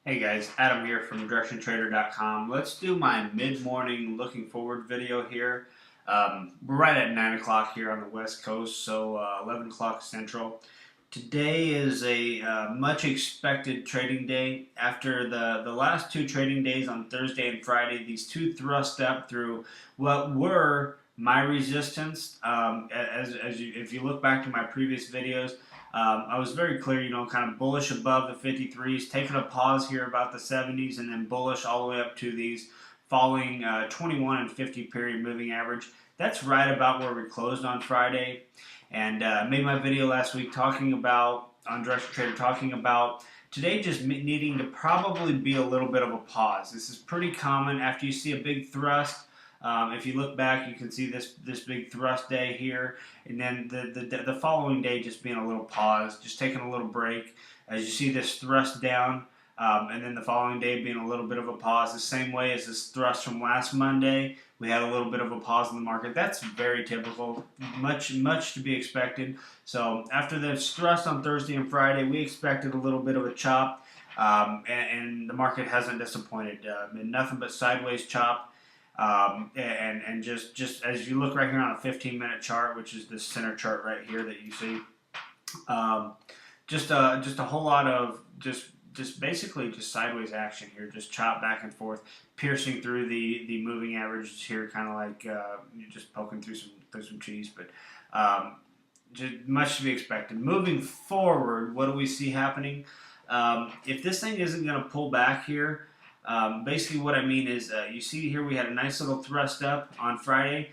Hey guys, Adam here from DirectionTrader.com. Let's do my mid-morning looking forward video here. We're right at 9 o'clock here on the West Coast, so 11 o'clock Central. Today is a much expected trading day. After the last two trading days on Thursday and Friday, these two thrust up through what were my resistance. If you look back to my previous videos, I was very clear, kind of bullish above the 53s, taking a pause here about the 70s, and then bullish all the way up to these falling 21 and 50 period moving average. That's right about where we closed on Friday. And made my video last week talking about, on Direction Trader, talking about today just needing to probably be a little bit of a pause. This is pretty common after you see a big thrust. If you look back, you can see this big thrust day here, and then the following day just being a little pause, just taking a little break. As you see this thrust down, and then the following day being a little bit of a pause, the same way as this thrust from last Monday. We had a little bit of a pause in the market. That's very typical, much to be expected. So after this thrust on Thursday and Friday, we expected a little bit of a chop, and the market hasn't disappointed. Nothing but sideways chop. And just as you look right here on a 15-minute chart, which is this center chart right here that you see, just a whole lot of just basically just sideways action here, just chop back and forth, piercing through the moving averages here, kind of like you're just poking through some cheese, but just much to be expected. Moving forward, what do we see happening? If this thing isn't going to pull back here, basically what I mean is you see here we had a nice little thrust up on Friday.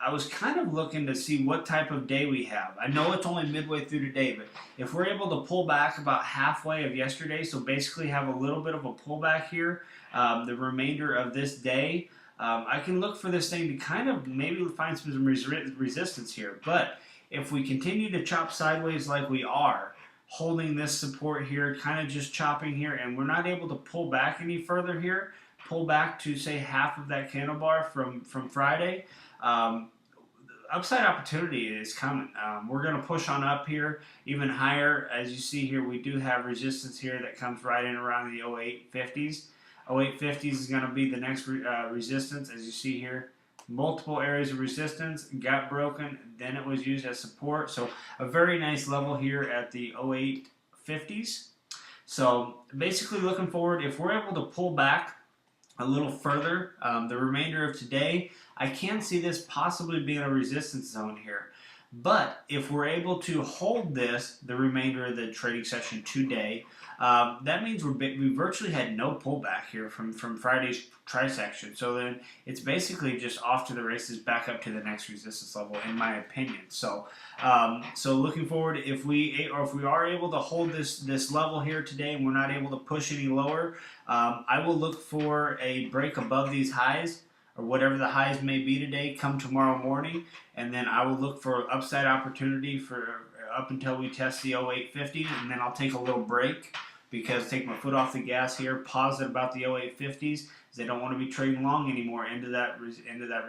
I was kind of looking to see what type of day we have. I know it's only midway through today, but if we're able to pull back about halfway of yesterday, so basically have a little bit of a pullback here, the remainder of this day, I can look for this thing to kind of maybe find some resistance here. But if we continue to chop sideways like we are, holding this support here, kind of just chopping here, and we're not able to pull back any further here, pull back to say half of that candle bar from Friday, upside opportunity is coming. We're going to push on up here even higher. As you see here, we do have resistance here that comes right in around the 0850s. 0850s is going to be the next resistance. As you see here, multiple areas of resistance got broken, then it was used as support. So a very nice level here at the 0850s. So basically looking forward, if we're able to pull back a little further, the remainder of today, I can see this possibly being a resistance zone here. But if we're able to hold this the remainder of the trading session today, that means we virtually had no pullback here from Friday's trisection. So then it's basically just off to the races, back up to the next resistance level, in my opinion. So so looking forward, if we are able to hold this level here today and we're not able to push any lower, I will look for a break above these highs, or whatever the highs may be today, come tomorrow morning, and then I will look for upside opportunity for up until we test the 0850, and then I'll take a little break because take my foot off the gas here, pause at about the 0850s, as I don't want to be trading long anymore into that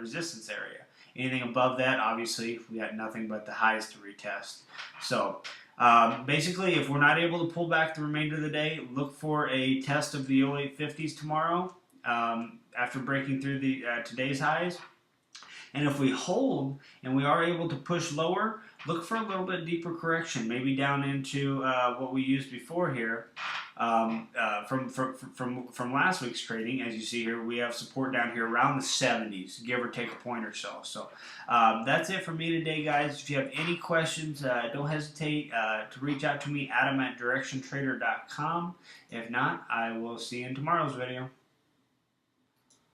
resistance area. Anything above that, obviously, we got nothing but the highs to retest. So basically, if we're not able to pull back the remainder of the day, look for a test of the 0850s tomorrow. After breaking through the today's highs. And if we hold and we are able to push lower, look for a little bit deeper correction, maybe down into what we used before here from last week's trading. As you see here, we have support down here around the 70s, give or take a point or so. So that's it for me today, guys. If you have any questions, don't hesitate to reach out to me, Adam at DirectionTrader.com. If not, I will see you in tomorrow's video.